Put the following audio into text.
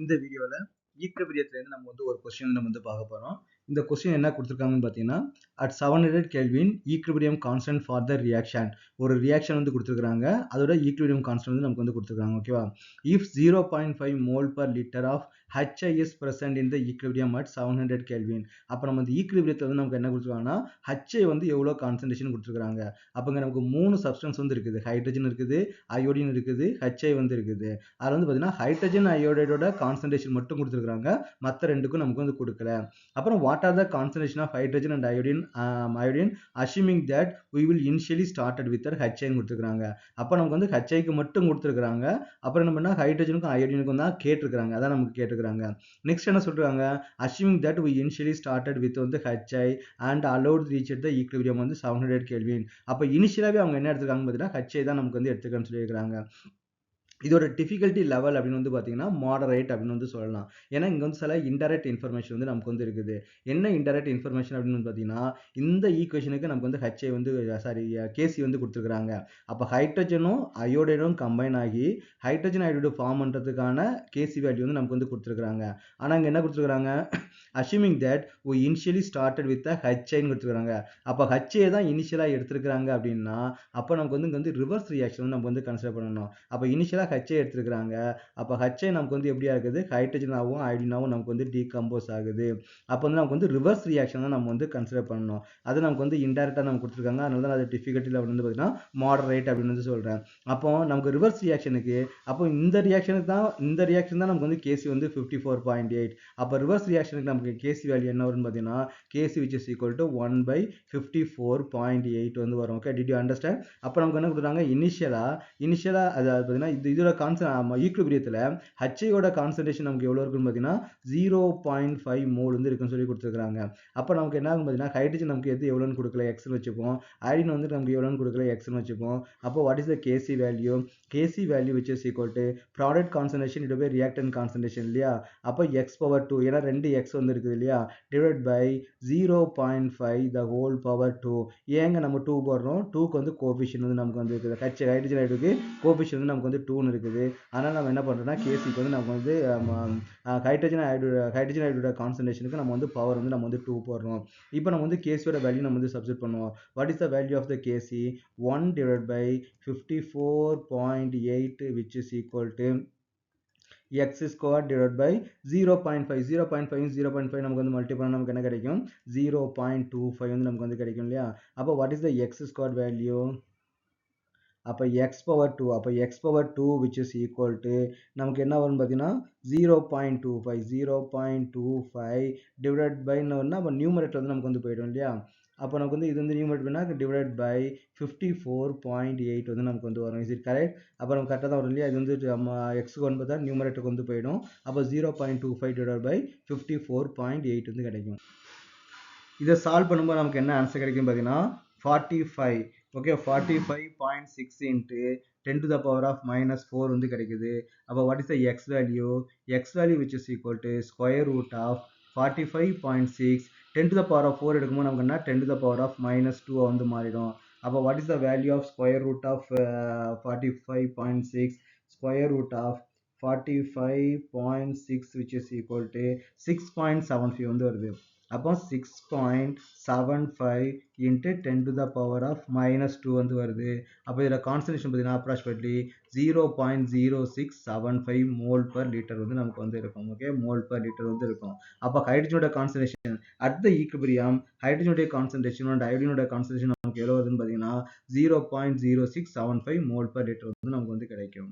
இந்த வீடியோல ஈக்குவிலிபிரியத்துல இருந்து நம்ம வந்து ஒரு கொஸ்டின் நம்ம வந்து பார்க்க போறோம். இந்த கொஸ்டின் என்ன கொடுத்திருக்காங்கன்னு பார்த்தீங்கன்னா, at 700 Kelvin equilibrium constant for the reaction. ஒரு ரியாக்ஷன் வந்து கொடுத்திருக்காங்க. அதோட ஈக்குவிலிபிரியம் கான்ஸ்டன்ட் வந்து நமக்கு வந்து கொடுத்திருக்காங்க. ஓகேவா? If 0.5 mole per liter of HI is present in the equilibrium at 700 Kelvin. அப்ப நம்ம இந்த ஈக்குவிலிபிரியத்துல வந்து நமக்கு என்ன கொடுத்திருக்காங்கன்னா, HI வந்து எவ்வளவு கான்சன்ட்ரேஷன் கொடுத்திருக்காங்க. அப்பங்க நமக்கு மூணு சப்ஸ்டன்ஸ் வந்து இருக்குது. ஹைட்ரஜன் இருக்குது, அயோடின் இருக்குது, HI வந்து இருக்குது. அதுல வந்து பார்த்தீங்கன்னா ஹைட்ரஜன் அயோடைடோட கான்சன்ட்ரேஷன் மட்டும் கொடுத்துருக்காங்க, மற்ற ரெண்டுக்கும் நமக்கு வந்து கொடுக்கல. அப்புறம் what are the concentration of hydrogen and iodine assuming that we will initially started with HI கொடுத்துருக்காங்க. அப்போ நமக்கு வந்து HIக்கு மட்டும் கொடுத்துருக்காங்க. அப்புறம் என்ன பண்ணா ஹைட்ரஜனுக்கும் அயோடினுக்கும் தான் கேட்டிருக்காங்க. அதான் நமக்கு கேட்டிருக்காங்க. நெக்ஸ்ட் என்ன சொல்றாங்க, assuming that we initially started with வந்து HI and allowed reach the equilibrium வந்து 700 Kelvin. அப்போ இனிஷியலாவே அவங்க என்ன எடுத்துருக்காங்க பார்த்தீங்கன்னா HI தான் நமக்கு வந்து எடுத்துக்கன்னு சொல்லியிருக்காங்க. இதோட டிஃபிகல்ட்டி லெவல் அப்படின்னு வந்து பார்த்தீங்கன்னா மாடரேட் அப்படின்னு வந்து சொல்லலாம். ஏன்னா இங்கே வந்து சில இன்டைரக்ட் இன்ஃபர்மேஷன் வந்து நமக்கு வந்து இருக்குது. என்ன இன்டைரக்ட் இன்ஃபர்மேஷன் அப்படின்னு வந்து பார்த்தீங்கன்னா, இந்த ஈக்குவேஷனுக்கு நமக்கு வந்து HI வந்து கேசி வந்து கொடுத்துருக்காங்க. அப்போ ஹைட்ரஜனும் அயோடைடும் கம்பைன் ஆகி ஹைட்ரஜன் அயோடைடு ஃபார்ம் பண்ணுறதுக்கான கேசி வேல்யூ வந்து நமக்கு வந்து கொடுத்துருக்காங்க. ஆனால் இங்கே என்ன கொடுத்துருக்காங்க, assuming that we initially started with HIன்னு கொடுத்துருக்காங்க. அப்போ HI தான் இனிஷியலாக எடுத்துருக்காங்க அப்படின்னா அப்போ நமக்கு வந்து இங்கே வந்து ரிவர்ஸ் ரியாக்ஷன் வந்து நம்ம வந்து கன்சிடர் பண்ணணும். அப்போ இனிஷியலாக HI எடுத்துருக்காங்க. அப்போ HI நமக்கு வந்து எப்படியா இருக்குது, ஹைட்ரஜனாகவும் அயோடினாகவும் நமக்கு வந்து டீகம்போஸ் ஆகுது. அப்போ வந்து நமக்கு வந்து ரிவர்ஸ் ரியாக்ஷன் தான் நம்ம வந்து கன்சிடர் பண்ணணும். அது நமக்கு வந்து இன்டைரக்டாக நம்ம கொடுத்துருக்காங்க. அதனால தான் அது டிஃபிகல்ட்டியில் வந்து பார்த்தீங்கன்னா மாடரேட் அப்படின்னு வந்து சொல்கிறேன். அப்போ நமக்கு ரிவர்ஸ் ரியாக்ஷனுக்கு அப்போ இந்த ரியாக்ஷன் தான் நமக்கு வந்து கேசி வந்து 54.8. அப்போ ரிவர்ஸ் ரியாக்ஷனுக்கு நமக்கு கேசி வேல்யூ என்ன வரும்னு பார்த்தீங்கன்னா கேசி which is equal to 1/54.8 வந்து வரும். Okay, did you understand? அப்போ நமக்கு என்ன கொடுக்குறாங்க, இனிஷியலா அதாவது பார்த்தீங்கன்னா இதோட ஈக்குவிலிபிரியத்தில் HIயோட கான்சன்ட்ரேஷன் நமக்கு எவ்வளோ இருக்குன்னு பார்த்தீங்கன்னா 0.5 மோல் வந்து இருக்குன்னு சொல்லி கொடுத்துருக்காங்க. அப்போ நமக்கு என்ன ஆகும் பார்த்தீங்கன்னா ஹைட்ரஜன் நமக்கு எது எவ்வளோன்னு கொடுக்கல, எக்ஸ்னு வச்சுப்போம். அயோடின் வந்து நமக்கு எவ்வளோன்னு கொடுக்கல, எக்ஸ்னு வச்சுப்போம். அப்போ what is the KC value? KC value which is equal to product concentration இது போய் ரியாக்டன்ட் கான்சன்ட்ரேஷன் இல்லையா? அப்போ x/2 ஏன்னா 2 x வந்து இருக்குது இல்லையா, divide by 0.5 the whole power 2. ஏங்க நம்ம 2 போடுறோம், 2க்கு வந்து கோஎஃபிஷியன்ட் வந்து நமக்கு வந்து இருக்குது. ஹைட்ரஜன் அயோடுக்கு கோஎஃபிஷியன்ட் வந்து நமக்கு வந்து 2ன்னு இருக்குது. அதனால் நம்ம என்ன பண்ணுறோம்னா கேசிக்கு வந்து நமக்கு வந்து ஹைட்ரஜன் அயோடோட கான்சன்ட்ரேஷனுக்கு நம்ம வந்து பவர் வந்து நம்ம வந்து 2 போடுறோம். இப்போ நம்ம வந்து கேசியோட வேல்யூ நம்ம வந்து சப்ஸ்டிட் பண்ணுவோம். What is the value of the KC? 1 divided by 54.8 which is equal to x square divided by 0.5. 0.5 நமக்கு வந்து மல்டிபிள் பண்ணா நமக்கு என்ன கிடைக்கும், 0.25 வந்து நமக்கு வந்து கிடைக்கும் இல்லையா? அப்போ what is the X square value? அப்போ x/2 அப்போ x/2 which is equal to நமக்கு என்ன வரும்னு பார்த்தீங்கன்னா 0.25 டிவைட் பை நம்ம நியூமரேட்டர் வந்து நமக்கு வந்து போயிடும் இல்லையா? அப்போ நமக்கு வந்து இது வந்து நியூமரேட் பண்ணால் டிவைட் பை 54.8 வந்து நமக்கு வந்து வரும். Is it correct? அப்போ நம்ம கரெக்டாக தான் வரும் இல்லையா? இது வந்து நம்ம எக்ஸுக்கு வந்து பார்த்தா நியூமரேட்டருக்கு வந்து போயிடும். அப்போ 0.25 டிவைட் பை 54.8 வந்து கிடைக்கும். இதை சால்வ் பண்ணும்போது நமக்கு என்ன ஆன்சர் கிடைக்கும் பார்த்தீங்கன்னா 45. Okay, 45.6 into 10 to the power of minus 4 வந்து கிடைக்குது. அப்போ what is the x value? X value which is equal to square root of 45.6. 10 to the power of 4 எடுக்கும்போது நமக்கு என்ன 10 to the power of minus 2 வந்து மாறிடும். அப்போ what is the value of square root of 45.6? Square root of 45.6 which is equal to 6.75 வந்து வருது. அப்போ 6.75 into 10 to the power of minus 2 வந்து வருது. அப்போ இதில் கான்சன்ட்ரேஷன் பார்த்தீங்கன்னா அப்ராக்சிமேட்லி 0.0675 மோல் பர் லிட்டர் வந்து நமக்கு வந்து இருக்கும். ஓகே, மோல் பர் லிட்டர் வந்து இருக்கும். அப்போ ஹைட்ரஜனோட கான்சன்ட்ரேஷன் அட் த ஈக்குவிலிபிரியம், ஹைட்ரஜனுடைய கான்சன்ட்ரேஷன் அண்ட் அயோடினோட கான்சன்ட்ரேஷன் நமக்கு எவ்வளோ வருதுன்னு பார்த்தீங்கன்னா 0.0675 மோல் பர் லிட்டர் வந்து நமக்கு வந்து கிடைக்கும்.